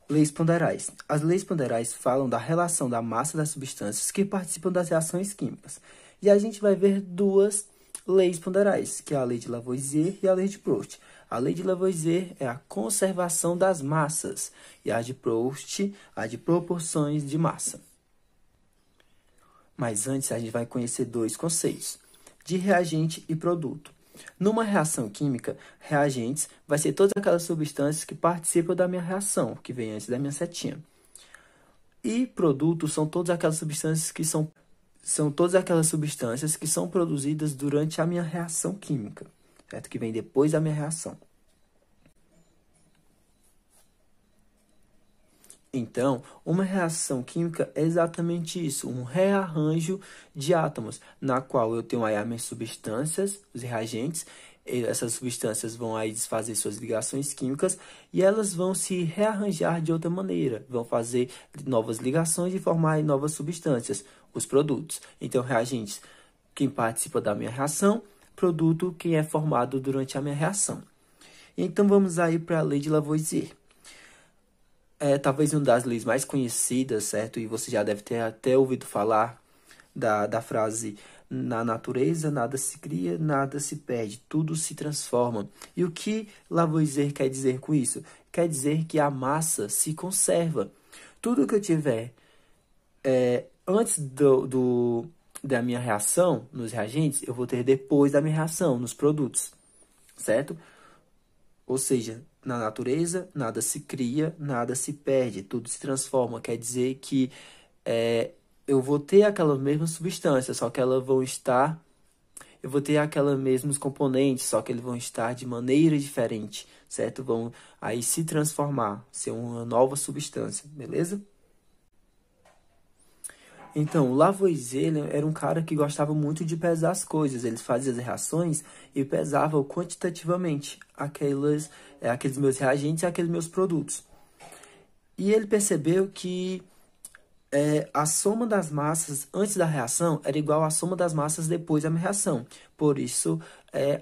Leis ponderais. As leis ponderais falam da relação da massa das substâncias que participam das reações químicas. E a gente vai ver duas leis ponderais, que é a lei de Lavoisier e a lei de Proust. A lei de Lavoisier é a conservação das massas e a de Proust, a de proporções de massa. Mas antes a gente vai conhecer dois conceitos, de reagente e produto. Numa reação química, reagentes vai ser todas aquelas substâncias que participam da minha reação, que vem antes da minha setinha. E produtos são todas aquelas substâncias que são produzidas durante a minha reação química, certo? Que vem depois da minha reação. Então, uma reação química é exatamente isso, um rearranjo de átomos, na qual eu tenho aí as minhas substâncias, os reagentes, essas substâncias vão aí desfazer suas ligações químicas e elas vão se rearranjar de outra maneira, vão fazer novas ligações e formar novas substâncias, os produtos. Então, reagentes, quem participa da minha reação, produto, quem é formado durante a minha reação. Então, vamos aí para a lei de Lavoisier. Talvez uma das leis mais conhecidas, certo? E você já deve ter até ouvido falar da frase: na natureza nada se cria, nada se perde, tudo se transforma. E o que Lavoisier quer dizer com isso? Quer dizer que a massa se conserva. Tudo que eu tiver antes da minha reação nos reagentes, eu vou ter depois da minha reação nos produtos, certo? Ou seja, na natureza, nada se cria, nada se perde, tudo se transforma. Quer dizer que eu vou ter aquelas mesmas substâncias, só que elas vão estar... Eu vou ter aqueles mesmos componentes, só que eles vão estar de maneira diferente, certo? Vão aí se transformar, ser uma nova substância, beleza? Então, o Lavoisier era um cara que gostava muito de pesar as coisas. Ele fazia as reações e pesava quantitativamente aqueles meus reagentes e aqueles meus produtos. E ele percebeu que a soma das massas antes da reação era igual à soma das massas depois da minha reação. Por isso,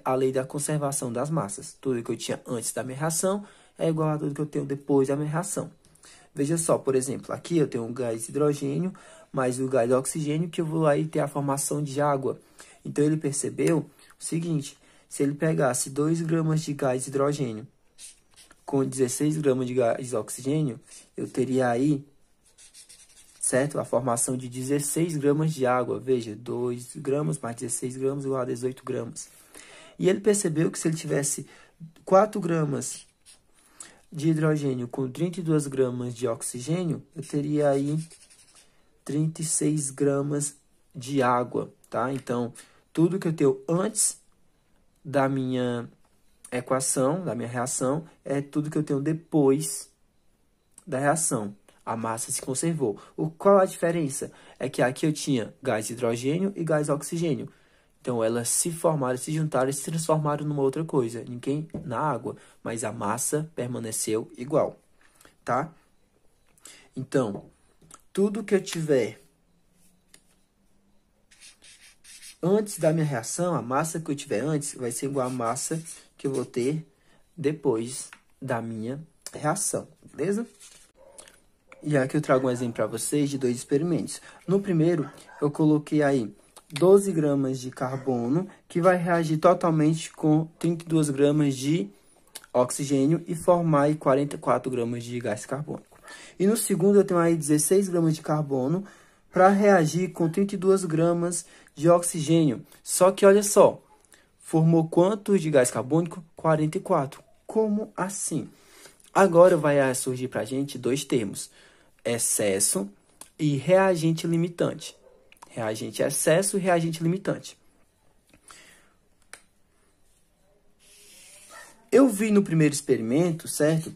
a lei da conservação das massas. Tudo que eu tinha antes da minha reação é igual a tudo que eu tenho depois da minha reação. Veja só, por exemplo, aqui eu tenho um gás hidrogênio mais o gás oxigênio, que eu vou aí ter a formação de água. Então, ele percebeu o seguinte: se ele pegasse 2 gramas de gás hidrogênio com 16 gramas de gás oxigênio, eu teria aí, certo? A formação de 16 gramas de água. Veja, 2 gramas mais 16 gramas igual a 18 gramas. E ele percebeu que se ele tivesse 4 gramas de hidrogênio com 32 gramas de oxigênio, eu teria aí 36 gramas de água, tá? Então, tudo que eu tenho antes da minha equação, da minha reação, é tudo que eu tenho depois da reação. A massa se conservou. Qual a diferença? É que aqui eu tinha gás hidrogênio e gás oxigênio. Então, elas se formaram, se juntaram e se transformaram numa outra coisa. Ninguém na água, mas a massa permaneceu igual, tá? Então, tudo que eu tiver antes da minha reação, a massa que eu tiver antes, vai ser igual à massa que eu vou ter depois da minha reação, beleza? E aqui eu trago um exemplo para vocês de 2 experimentos. No primeiro, eu coloquei aí 12 gramas de carbono, que vai reagir totalmente com 32 gramas de oxigênio e formar aí 44 gramas de gás carbônico. E no segundo, eu tenho aí 16 gramas de carbono para reagir com 32 gramas de oxigênio. Só que, olha só, formou quanto de gás carbônico? 44. Como assim? Agora vai surgir para a gente 2 termos: excesso e reagente limitante. Reagente excesso e reagente limitante. Eu vi no primeiro experimento, certo,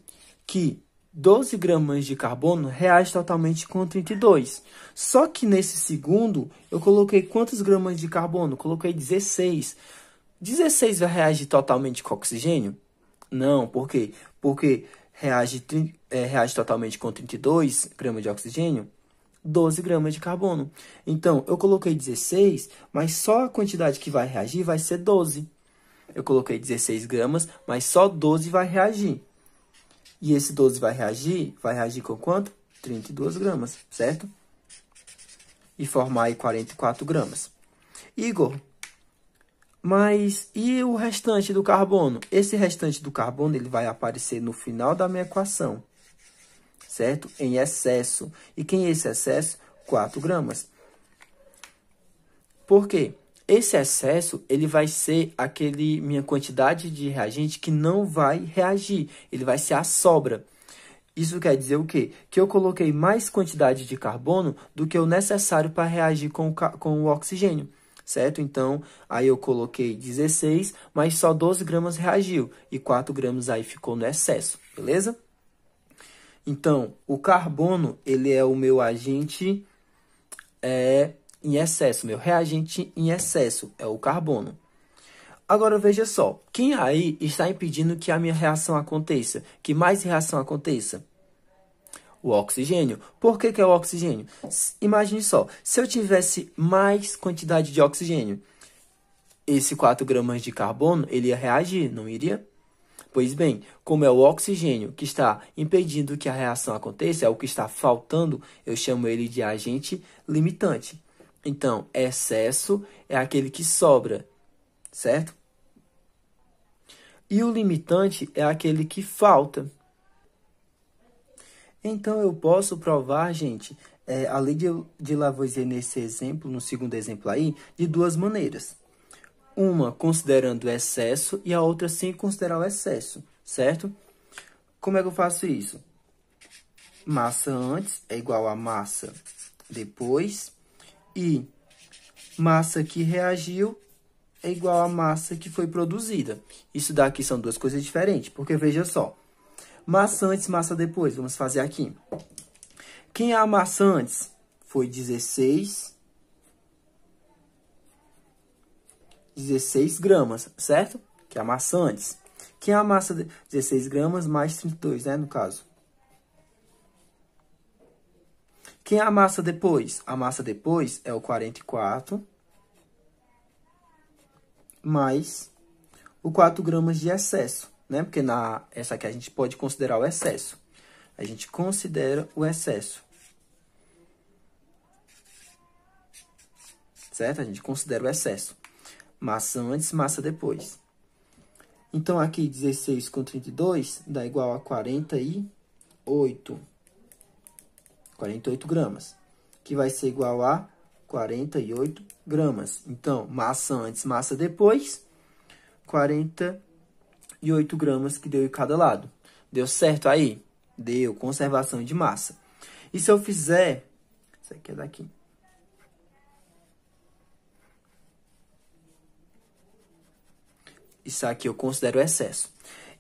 que 12 gramas de carbono reage totalmente com 32. Só que nesse segundo, eu coloquei quantos gramas de carbono? Coloquei 16. 16 vai reagir totalmente com oxigênio? Não, por quê? Porque reage totalmente com 32 gramas de oxigênio, 12 gramas de carbono. Então, eu coloquei 16, mas só a quantidade que vai reagir vai ser 12. Eu coloquei 16 gramas, mas só 12 vai reagir. E esse 12 vai reagir com quanto? 32 gramas, certo? E formar aí 44 gramas. Igor, mas e o restante do carbono? Esse restante do carbono ele vai aparecer no final da minha equação, certo? Em excesso. E quem é esse excesso? 4 gramas. Por quê? Esse excesso ele vai ser minha quantidade de reagente que não vai reagir. Ele vai ser a sobra. Isso quer dizer o quê? Que eu coloquei mais quantidade de carbono do que o necessário para reagir com o oxigênio, certo? Então, aí eu coloquei 16, mas só 12 gramas reagiu. E 4 gramas aí ficou no excesso, beleza? Então, o carbono, ele é o meu agente em excesso. Meu reagente em excesso é o carbono. Agora, veja só. Quem aí está impedindo que a minha reação aconteça? Que mais reação aconteça? O oxigênio. Por que é o oxigênio? Imagine só. Se eu tivesse mais quantidade de oxigênio, esse 4 gramas de carbono, ele ia reagir, não iria? Pois bem, como é o oxigênio que está impedindo que a reação aconteça, é o que está faltando, eu chamo ele de agente limitante. Então, excesso é aquele que sobra, certo? E o limitante é aquele que falta. Então, eu posso provar, gente, a lei de Lavoisier nesse exemplo, no segundo exemplo aí, de duas maneiras. Uma considerando o excesso e a outra sem considerar o excesso, certo? Como é que eu faço isso? Massa antes é igual a massa depois e massa que reagiu é igual a massa que foi produzida. Isso daqui são duas coisas diferentes, porque veja só. Massa antes, massa depois. Vamos fazer aqui. Quem é a massa antes? Foi 16 gramas, certo? Que é a massa antes. Quem é a massa de 16 gramas mais 32, né, no caso? Quem é a massa depois? A massa depois é o 44 mais o 4 gramas de excesso, né? Porque essa aqui a gente pode considerar o excesso. A gente considera o excesso. Certo? A gente considera o excesso. Massa antes, massa depois. Então, aqui 16 com 32 dá igual a 48 gramas. Que vai ser igual a 48 gramas. Então, massa antes, massa depois, 48 gramas que deu em cada lado. Deu certo aí? Deu, conservação de massa. E se eu fizer... Isso aqui é daqui. Isso aqui eu considero excesso.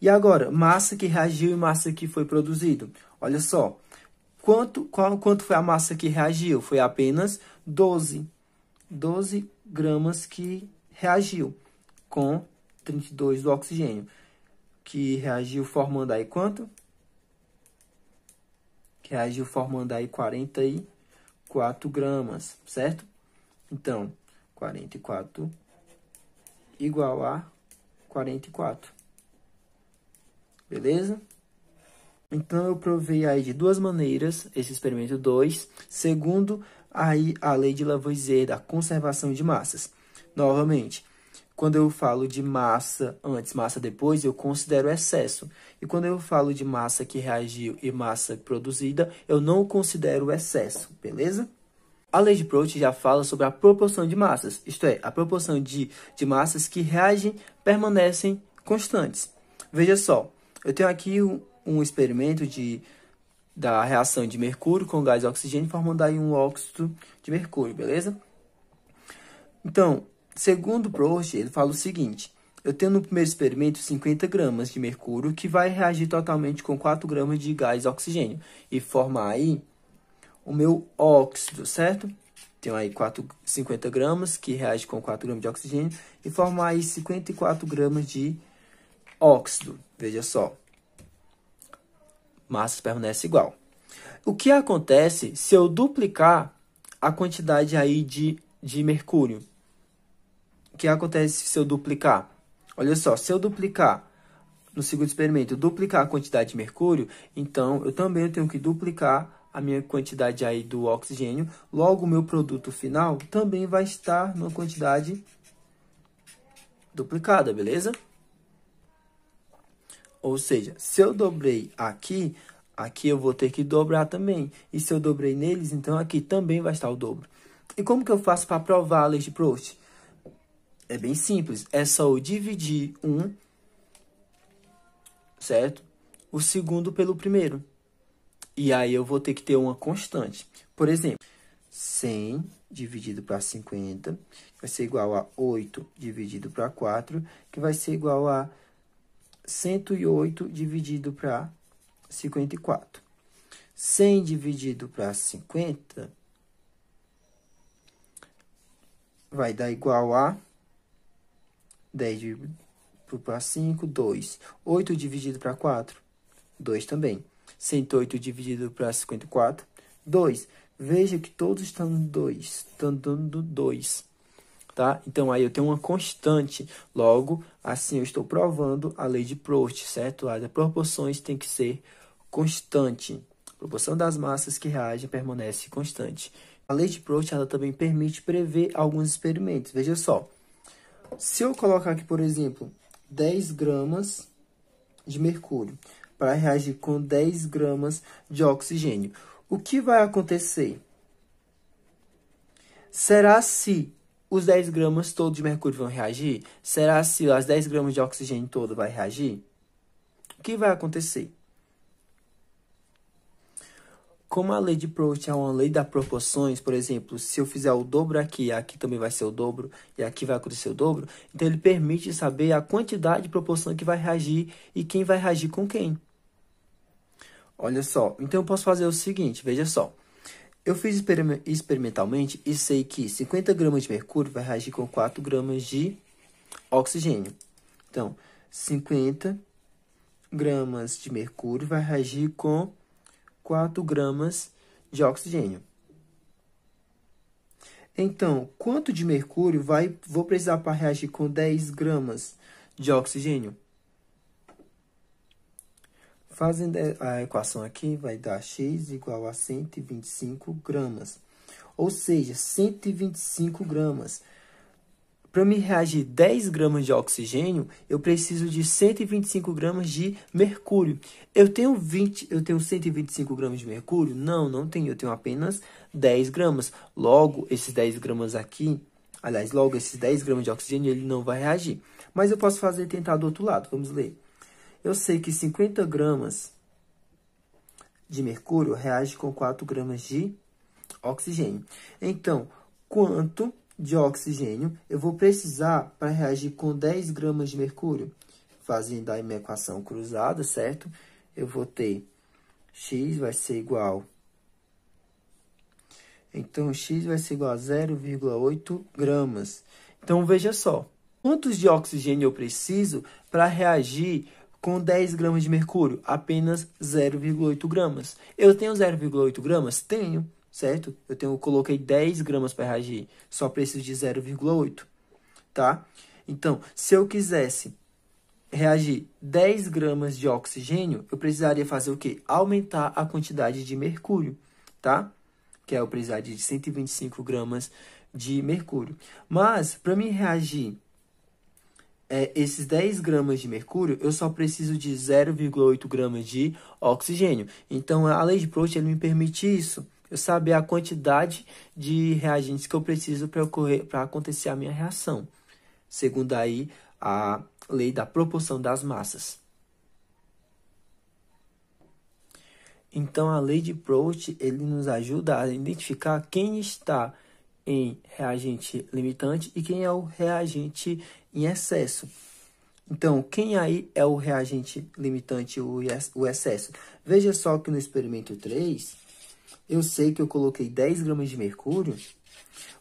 E agora, massa que reagiu e massa que foi produzido. Olha só, quanto foi a massa que reagiu? Foi apenas 12 gramas que reagiu com 32 do oxigênio. Que reagiu formando aí quanto? Que reagiu formando aí 44 gramas, certo? Então, 44 igual a 44. Beleza? Então, eu provei aí de duas maneiras esse experimento 2, segundo aí a lei de Lavoisier da conservação de massas. Novamente, quando eu falo de massa antes, massa depois, eu considero excesso. E quando eu falo de massa que reagiu e massa produzida, eu não considero excesso, beleza? A lei de Proust já fala sobre a proporção de massas, isto é, a proporção de massas que reagem permanecem constantes. Veja só, eu tenho aqui um experimento da reação de mercúrio com gás de oxigênio, formando aí um óxido de mercúrio, beleza? Então, segundo Proust, ele fala o seguinte: eu tenho no primeiro experimento 50 gramas de mercúrio, que vai reagir totalmente com 4 gramas de gás de oxigênio, e formar aí o meu óxido, certo? Tenho aí 50 gramas, que reage com 4 gramas de oxigênio, e formar aí 54 gramas de óxido. Veja só. Massa permanece igual. O que acontece se eu duplicar a quantidade aí de mercúrio? O que acontece se eu duplicar? Olha só, se eu duplicar no segundo experimento, duplicar a quantidade de mercúrio, então eu também tenho que duplicar a minha quantidade aí do oxigênio. Logo, o meu produto final também vai estar numa quantidade duplicada, beleza? Ou seja, se eu dobrei aqui, aqui eu vou ter que dobrar também. E se eu dobrei neles, então aqui também vai estar o dobro. E como que eu faço para provar a lei de Proust? É bem simples, é só eu dividir um, certo? O segundo pelo primeiro. E aí eu vou ter que ter uma constante. Por exemplo, 100 dividido para 50 vai ser igual a 8 dividido para 4, que vai ser igual a 108 dividido para 54. 100 dividido para 50 vai dar igual a 10 dividido para 5, 2. 8 dividido para 4, 2 também. 108 dividido para 54, 2. Veja que todos estão 2, estão dando 2, tá? Então, aí eu tenho uma constante. Logo, assim eu estou provando a lei de Proust, certo? A das proporções tem que ser constante. A proporção das massas que reagem permanece constante. A lei de Proust, ela também permite prever alguns experimentos. Veja só. Se eu colocar aqui, por exemplo, 10 gramas de mercúrio para reagir com 10 gramas de oxigênio, o que vai acontecer? Será se os 10 gramas todos de mercúrio vão reagir? Será se as 10 gramas de oxigênio todo vai reagir? O que vai acontecer? Como a lei de Proust é uma lei das proporções, por exemplo, se eu fizer o dobro aqui, aqui também vai ser o dobro, e aqui vai acontecer o dobro, então ele permite saber a quantidade de proporção que vai reagir e quem vai reagir com quem. Olha só, então eu posso fazer o seguinte, veja só. Eu fiz experimentalmente e sei que 50 gramas de mercúrio vai reagir com 4 gramas de oxigênio. Então, 50 gramas de mercúrio vai reagir com 4 gramas de oxigênio. Então, quanto de mercúrio vou precisar para reagir com 10 gramas de oxigênio? Fazendo a equação aqui, vai dar x igual a 125 gramas. Ou seja, 125 gramas. Para me reagir 10 gramas de oxigênio, eu preciso de 125 gramas de mercúrio. Eu tenho 125 gramas de mercúrio? Não, não tenho. Eu tenho apenas 10 gramas. Logo, esses 10 gramas aqui, aliás, logo esses 10 gramas de oxigênio, ele não vai reagir. Mas eu posso tentar do outro lado. Vamos ler. Eu sei que 50 gramas de mercúrio reage com 4 gramas de oxigênio. Então, quanto de oxigênio eu vou precisar para reagir com 10 gramas de mercúrio? Fazendo aí minha equação cruzada, certo? Eu vou ter x vai ser igual... Então, x vai ser igual a 0,8 gramas. Então, veja só. Quantos de oxigênio eu preciso para reagir com 10 gramas de mercúrio? Apenas 0,8 gramas. Eu tenho 0,8 gramas? Tenho, certo? Coloquei 10 gramas para reagir. Só preciso de 0,8, tá? Então, se eu quisesse reagir 10 gramas de oxigênio, eu precisaria fazer o quê? Aumentar a quantidade de mercúrio, tá? Que eu precisaria de 125 gramas de mercúrio. Mas, para mim reagir esses 10 gramas de mercúrio, eu só preciso de 0,8 gramas de oxigênio. Então, a lei de Proust me permite isso. Eu saber a quantidade de reagentes que eu preciso para acontecer a minha reação. Segundo aí a lei da proporção das massas. Então, a lei de Proust, ele nos ajuda a identificar quem está em reagente limitante e quem é o reagente em excesso. Então, quem aí é o reagente limitante, o excesso? Veja só que no experimento 3, eu sei que eu coloquei 10 gramas de mercúrio,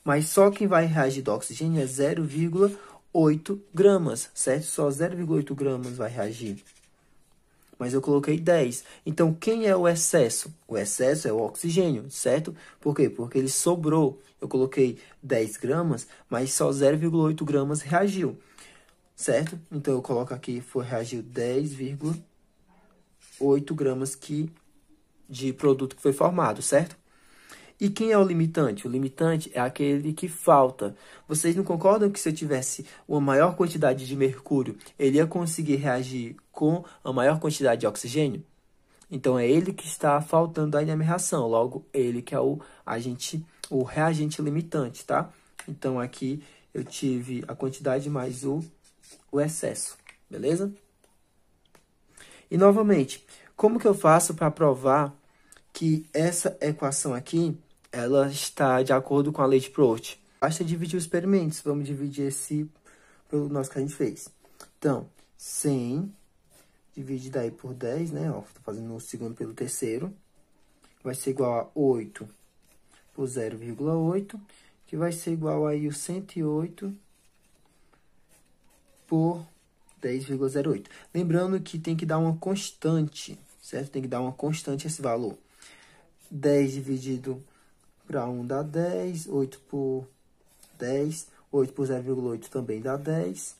mas só quem vai reagir do oxigênio é 0,8 gramas, certo? Só 0,8 gramas vai reagir. Mas eu coloquei 10. Então, quem é o excesso? O excesso é o oxigênio, certo? Por quê? Porque ele sobrou. Eu coloquei 10 gramas, mas só 0,8 gramas reagiu. certo? Então, eu coloco aqui, reagiu 10,8 gramas de produto que foi formado, certo? E quem é o limitante? O limitante é aquele que falta. Vocês não concordam que se eu tivesse uma maior quantidade de mercúrio, ele ia conseguir reagir com a maior quantidade de oxigênio? Então, é ele que está faltando aí na minha reação. Logo, ele que é o reagente limitante, tá? Então, aqui eu tive a quantidade mais o excesso, beleza? E, novamente, como que eu faço para provar que essa equação aqui, ela está de acordo com a lei de Proust? Basta dividir os experimentos. Vamos dividir esse pelo nosso que a gente fez. Então, 100 dividido aí por 10, né? Ó, tô fazendo o segundo pelo terceiro. Vai ser igual a 8 por 0,8, que vai ser igual aí o 108 por 10,08. Lembrando que tem que dar uma constante, certo? Tem que dar uma constante esse valor. 10 dividido para 1 dá 10, 8 por 10, 8 por 0,8 também dá 10.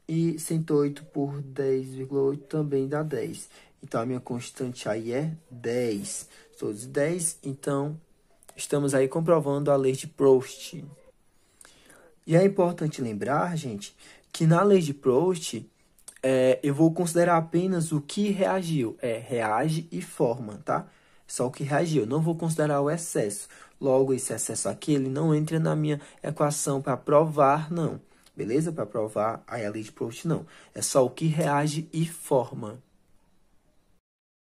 E 108 por 10,8 também dá 10. Então, a minha constante aí é 10. Todos 10, então, estamos aí comprovando a lei de Proust. E é importante lembrar, gente, que na lei de Proust, eu vou considerar apenas o que reagiu. Reage e forma, tá? Só o que reagiu. Não vou considerar o excesso. Logo, esse excesso aqui, ele não entra na minha equação para provar, não. Beleza? Para provar a lei de Proust, não. É só o que reage e forma.